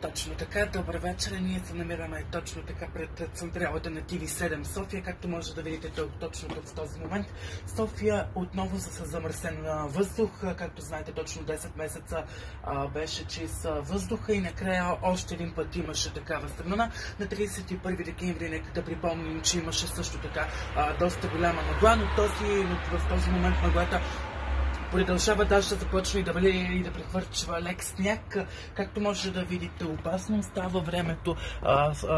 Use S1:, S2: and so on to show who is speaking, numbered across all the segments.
S1: Точно така, добър вечер. Ние се намираме точно така пред централата на TV7 София, както може да видите точно тук в този момент. София отново с замърсен въздух, както знаете точно 10 месеца беше чист въздуха и накрая още един път имаше такава страна. На 31 декември нека да припомним, че имаше също така доста голяма мъгла, но в този момент мъглата продължава даже да започва и да вали и да прехвърчва лек сняг. Както може да видите, опасно става времето.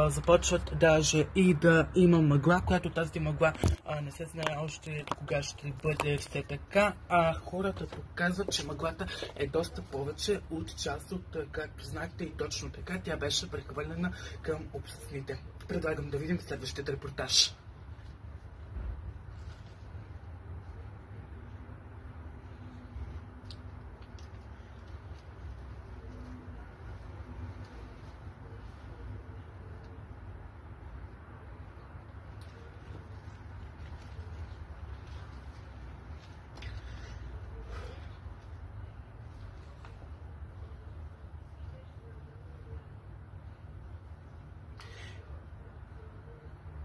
S1: Започват даже и да има мъгла, която тази мъгла не се знае още кога ще бъде все така. Хората показват, че мъглата е доста повече от част от, както знаете, и точно така тя беше прехвърлена към общините. Предлагам да видим следващия репортаж.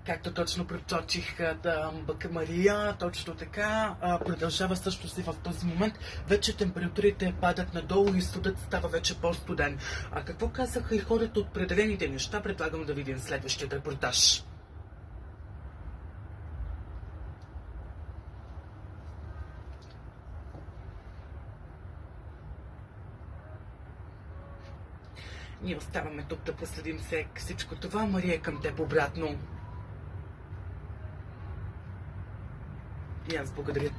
S1: Както точно прочочих Бака Мария, точно така, продължава също си в този момент. Вече температурите падат надолу и студът става вече по-студен. Какво казаха и хората от определените неща? Предлагам да видим следващия репортаж. Ние оставаме тук да последим всичко това. Мария, към теб обратно. И аз благодаря.